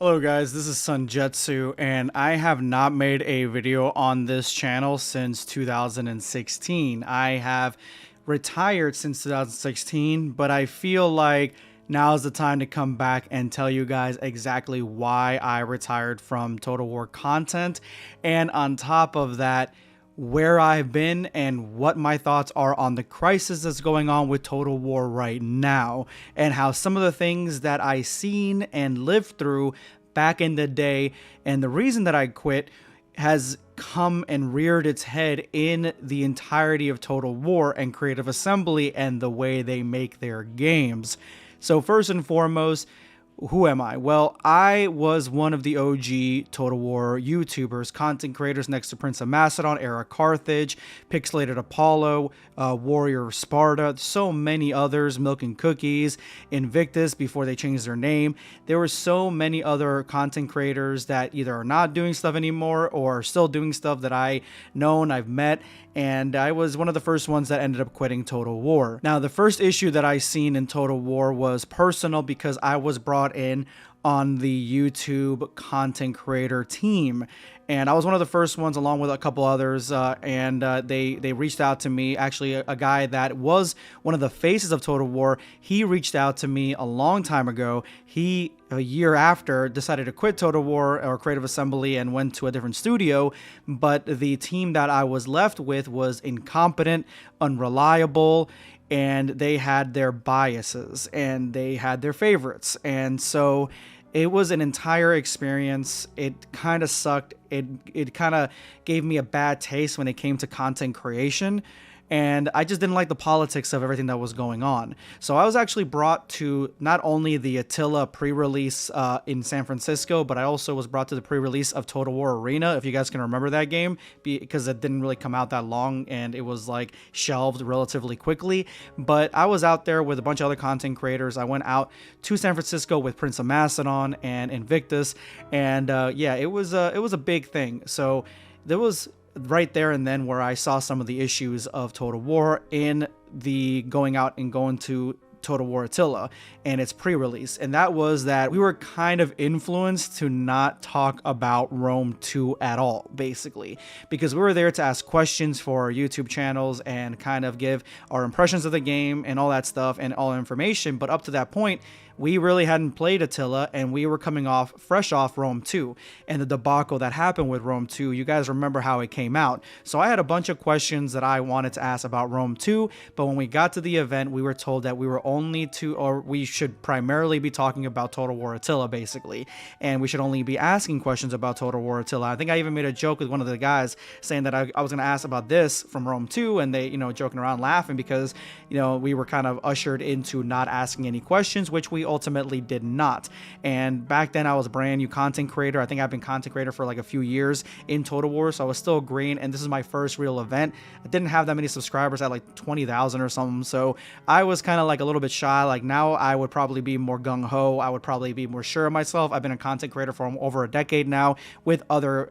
Hello guys, this is Jetzu, and I have not made a video on this channel since 2016. I have retired since 2016, but I feel like now is the time to come back and tell you guys exactly why I retired from Total War content, and on top of that, where I've been and what my thoughts are on the crisis that's going on with Total War right now, and how some of the things that I seen and lived through back in the day and the reason that I quit has come and reared its head in the entirety of Total War and Creative Assembly and the way they make their games. So first and foremost, who am I? Well, I was one of the OG Total War YouTubers, content creators next to Prince of Macedon, Era Carthage, Pixelated Apollo, Warrior of Sparta, so many others, Milk and Cookies, Invictus before they changed their name. There were so many other content creators that either are not doing stuff anymore or are still doing stuff that I've met, and I was one of the first ones that ended up quitting Total War. Now, the first issue that I seen in Total War was personal because I was brought in on the YouTube content creator team, and I was one of the first ones along with a couple others, and they reached out to me. Actually, a guy that was one of the faces of Total War, he reached out to me a long time ago. He, a year after, decided to quit Total War or Creative Assembly and went to a different studio, but the team that I was left with was incompetent, unreliable, and they had their biases and they had their favorites, and so it was an entire experience. It kind of sucked. It kind of gave me a bad taste when it came to content creation, and I just didn't like the politics of everything that was going on. So I was actually brought to not only the Attila pre-release in San Francisco, but I also was brought to the pre-release of Total War Arena, if you guys can remember that game, because it didn't really come out that long and it was like shelved relatively quickly. But I was out there with a bunch of other content creators. I went out to San Francisco with Prince of Macedon and Invictus, and yeah, it was a big thing. So there was right there and then where I saw some of the issues of Total War in the going out and going to Total War Attila and its pre-release, and that was that we were kind of influenced to not talk about Rome 2 at all, basically, because we were there to ask questions for our YouTube channels and kind of give our impressions of the game and all that stuff and all information, but up to that point we really hadn't played Attila, and we were coming fresh off Rome 2 and the debacle that happened with Rome 2. You guys remember how it came out. So I had a bunch of questions that I wanted to ask about Rome 2, but when we got to the event, we were told that we were we should primarily be talking about Total War Attila, basically, and we should only be asking questions about Total War Attila. I think I even made a joke with one of the guys saying that I was going to ask about this from Rome 2, and they, joking around laughing because, we were kind of ushered into not asking any questions, which we ultimately did not. And back then I was a brand new content creator. I think I've been content creator for like a few years in Total War, so I was still green, and this is my first real event. I didn't have that many subscribers, at like 20,000 or something, so I was kind of like a little bit shy. Like now I would probably be more gung-ho. I would probably be more sure of myself. I've been a content creator for over a decade now with other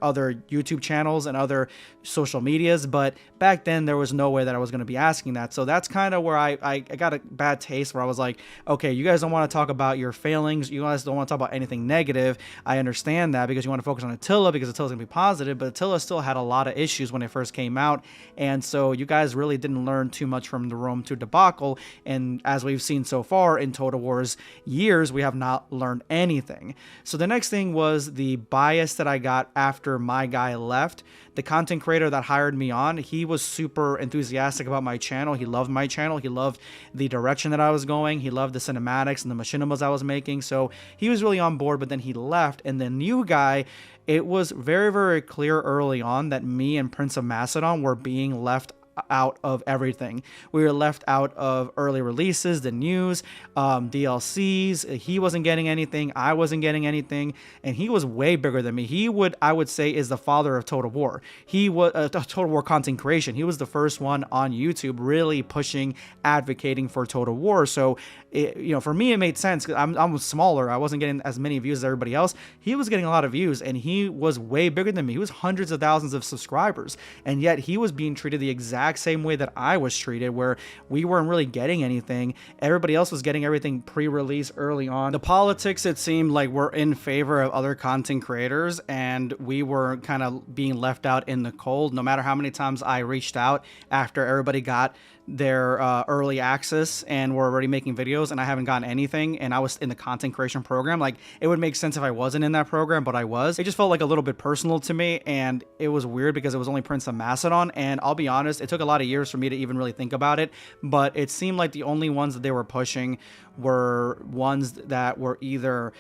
YouTube channels and other social medias, but back then there was no way that I was going to be asking that. So that's kind of where I got a bad taste, where I was like, okay, you guys don't want to talk about your failings, you guys don't want to talk about anything negative. I understand that, because you want to focus on Attila, because Attila's gonna be positive, but Attila still had a lot of issues when it first came out, and so you guys really didn't learn too much from the Rome 2 debacle, and as we've seen so far in Total War's years, we have not learned anything. So the next thing was the bias that I got after my guy left. The content creator that hired me on, he was super enthusiastic about my channel. He loved my channel. He loved the direction that I was going. He loved the cinematics and the machinimas I was making. So he was really on board, but then he left. And the new guy, it was very, very clear early on that me and Prince of Macedon were being left out of everything. We were left out of early releases, the news, DLCs. He wasn't getting anything. I wasn't getting anything, and he was way bigger than me. I would say, is the father of Total War. He was Total War content creation. He was the first one on YouTube really pushing, advocating for Total War. So, for me, it made sense. I'm smaller. I wasn't getting as many views as everybody else. He was getting a lot of views, and he was way bigger than me. He was hundreds of thousands of subscribers, and yet he was being treated the exact exact same way that I was treated, where we weren't really getting anything. Everybody else was getting everything pre-release early on. The politics, it seemed like, were in favor of other content creators, and we were kind of being left out in the cold. No matter how many times I reached out after everybody got their early access and were already making videos, and I haven't gotten anything, and I was in the content creation program. Like, it would make sense if I wasn't in that program, but I was. It just felt like a little bit personal to me, and it was weird because it was only Prince of Macedon, and I'll be honest, it took a lot of years for me to even really think about it, but it seemed like the only ones that they were pushing were ones that were either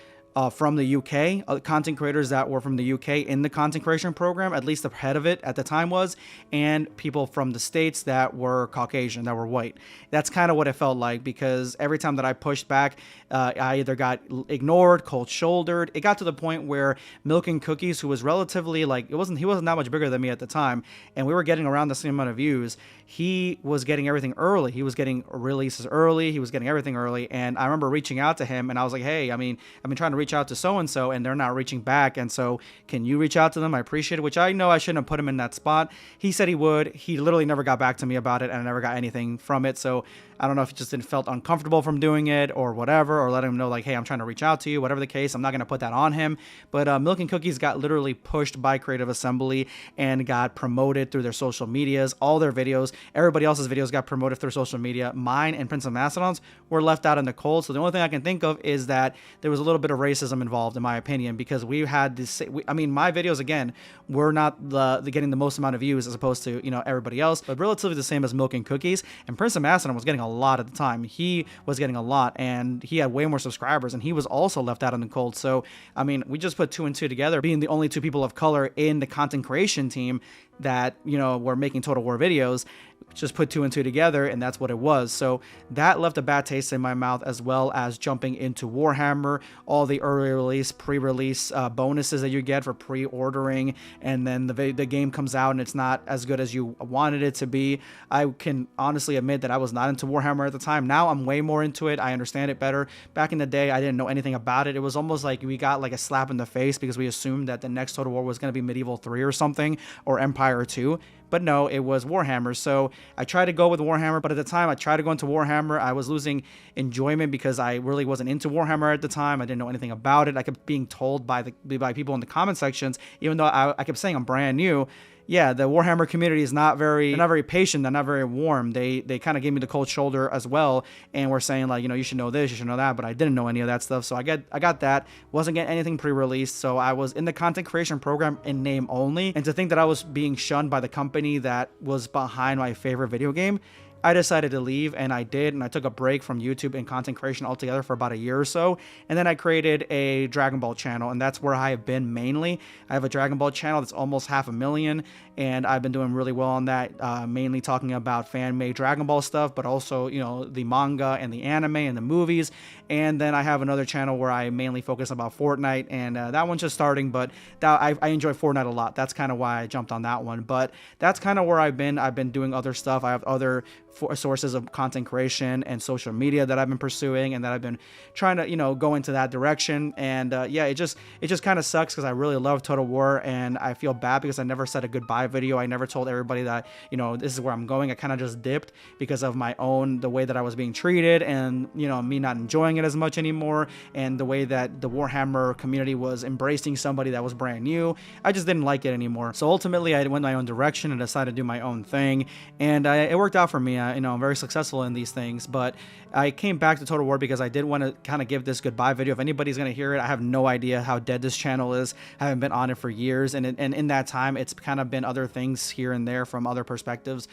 from the UK, content creators that were from the UK in the content creation program, at least the head of it at the time was, and people from the States that were Caucasian, that were white. That's kind of what it felt like, because every time that I pushed back, I either got ignored, cold shouldered. It got to the point where Milk and Cookies, who was relatively, like, he wasn't that much bigger than me at the time, and we were getting around the same amount of views. He was getting everything early. He was getting releases early. He was getting everything early. And I remember reaching out to him, and I was like, hey, I've been trying to reach out to so-and-so, and they're not reaching back. And so can you reach out to them? I appreciate it, which I know I shouldn't have put him in that spot. He said he would. He literally never got back to me about it, and I never got anything from it. So I don't know if he just didn't felt uncomfortable from doing it or whatever, or let him know, like, hey, I'm trying to reach out to you, whatever the case. I'm not going to put that on him. But Milk and Cookies got literally pushed by Creative Assembly and got promoted through their social medias. All their videos, everybody else's videos got promoted through social media. Mine and Prince of Macedon's were left out in the cold. So the only thing I can think of is that there was a little bit of racism involved, in my opinion, because we had this, my videos, again, were not the getting the most amount of views as opposed to, everybody else, but relatively the same as Milk and Cookies. And Prince of Macedon was getting a lot at the time. He was getting a lot, and he had way more subscribers, and he was also left out in the cold. So, we just put two and two together, being the only two people of color in the content creation team that, were making Total War videos. Just put two and two together, and that's what it was. So that left a bad taste in my mouth, as well as jumping into Warhammer, all the early release, pre-release bonuses that you get for pre-ordering, and then the game comes out and it's not as good as you wanted it to be. I can honestly admit that I was not into Warhammer at the time. Now I'm way more into it. I understand it better. Back in the day, I didn't know anything about it. It was almost like we got like a slap in the face because we assumed that the next Total War was going to be Medieval 3 or something, or Empire 2. But no, it was Warhammer. So I tried to go with Warhammer, but at the time I tried to go into Warhammer, I was losing enjoyment because I really wasn't into Warhammer at the time. I didn't know anything about it. I kept being told by people in the comment sections, even though I kept saying I'm brand new. Yeah, the Warhammer community is not very patient. They're not very warm. They kind of gave me the cold shoulder as well, and were saying, like, you should know this, you should know that, but I didn't know any of that stuff. So I got that. Wasn't getting anything pre-released. So I was in the content creation program in name only. And to think that I was being shunned by the company that was behind my favorite video game, I decided to leave, and I did, and I took a break from YouTube and content creation altogether for about a year or so, and then I created a Dragon Ball channel, and that's where I have been mainly. I have a Dragon Ball channel that's almost 500,000, and I've been doing really well on that, mainly talking about fan-made Dragon Ball stuff, but also, the manga and the anime and the movies. And then I have another channel where I mainly focus about Fortnite, and that one's just starting, but I enjoy Fortnite a lot. That's kind of why I jumped on that one, but that's kind of where I've been doing other stuff. I have other sources of content creation and social media that I've been pursuing, and that I've been trying to go into that direction. And yeah, it just kind of sucks because I really love Total War, and I feel bad because I never said a goodbye video. I never told everybody that this is where I'm going. I kind of just dipped because of the way that I was being treated, and me not enjoying it as much anymore, and the way that the Warhammer community was embracing somebody that was brand new. I just didn't like it anymore. So ultimately I went my own direction and decided to do my own thing, and it worked out for me. I'm very successful in these things, but I came back to Total War because I did want to kind of give this goodbye video. If anybody's going to hear it, I have no idea how dead this channel is. I haven't been on it for years, and in that time, it's kind of been other things here and there from other perspectives.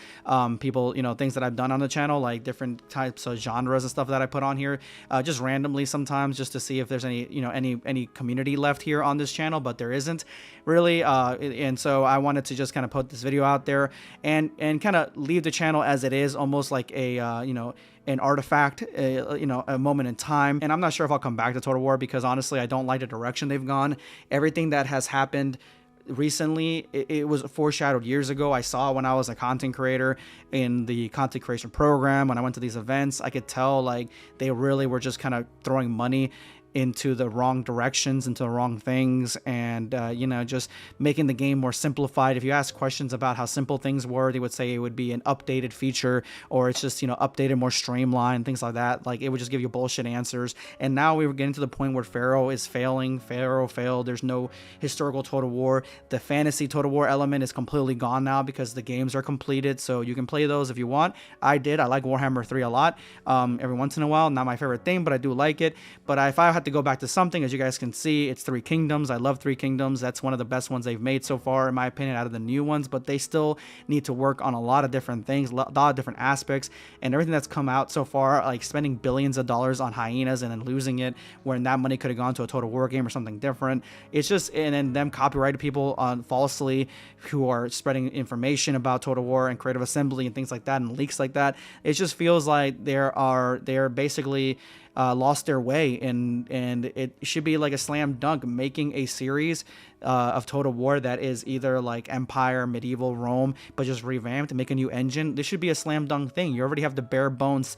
People, things that I've done on the channel, like different types of genres and stuff that I put on here, just randomly sometimes, just to see if there's any community left here on this channel, but there isn't really. And so I wanted to just kind of put this video out there and kind of leave the channel as it is, almost like a an artifact, a moment in time. And I'm not sure if I'll come back to Total War because honestly I don't like the direction they've gone. Everything that has happened recently, it was foreshadowed years ago. I saw when I was a content creator in the content creation program, when I went to these events, I could tell like they really were just kind of throwing money into the wrong directions, into the wrong things, and you know, just making the game more simplified. If you ask questions about how simple things were, they would say it would be an updated feature, or it's just, you know, updated, more streamlined, things like that. Like, it would just give you bullshit answers. And now we were getting to the point where Pharaoh is failing. Pharaoh failed. There's no historical Total War. The fantasy Total War element is completely gone now because the games are completed, so you can play those if you want. I did. I like Warhammer 3 a lot. Every once in a while, not my favorite thing, but I do like it. But if I had to go back to something, as you guys can see, it's Three Kingdoms. I love Three Kingdoms. That's one of the best ones they've made so far, in my opinion, out of the new ones. But they still need to work on a lot of different things, a lot of different aspects, and everything that's come out so far, like spending billions of dollars on hyenas and then losing it, when that money could have gone to a Total War game or something different. It's just, and then them copyrighted people falsely who are spreading information about Total War and Creative Assembly and things like that, and leaks like that. It just feels like they're basically lost their way, and it should be like a slam dunk making a series of Total War that is either like Empire, Medieval Rome, but just revamped and make a new engine. This should be a slam dunk thing. You already have the bare bones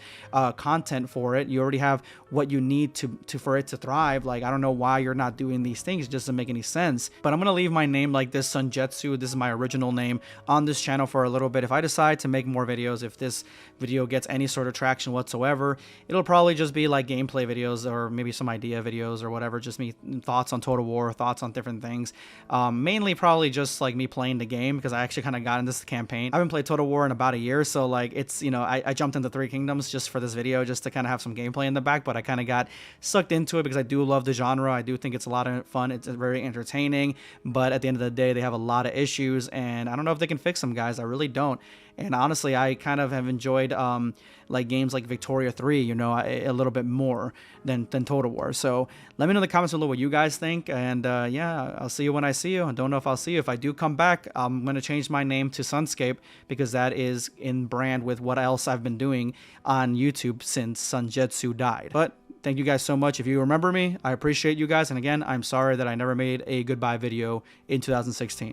content for it. You already have what you need to for it to thrive. Like, I don't know why you're not doing these things. It doesn't make any sense. But I'm gonna leave my name like this, Jetzu. This is my original name on this channel for a little bit. If I decide to make more videos, if this video gets any sort of traction whatsoever, it'll probably just be like gameplay videos, or maybe some idea videos or whatever, just me thoughts on Total War, thoughts on different things. Mainly probably just like me playing the game, because I actually kind of got into this campaign. I haven't played Total War in about a year, so like, it's, you know, I jumped into Three Kingdoms just for this video, just to kind of have some gameplay in the back, but I kind of got sucked into it because I do love the genre. I do think it's a lot of fun. It's very entertaining, but at the end of the day, they have a lot of issues, and I don't know if they can fix them, guys. I really don't. And honestly, I kind of have enjoyed like games like Victoria 3, you know, a little bit more than Total War. So let me know in the comments below what you guys think. And yeah, I'll see you when I see you. I don't know if I'll see you. If I do come back, I'm going to change my name to Sunscape, because that is in brand with what else I've been doing on YouTube since Jetzu died. But thank you guys so much. If you remember me, I appreciate you guys. And again, I'm sorry that I never made a goodbye video in 2016.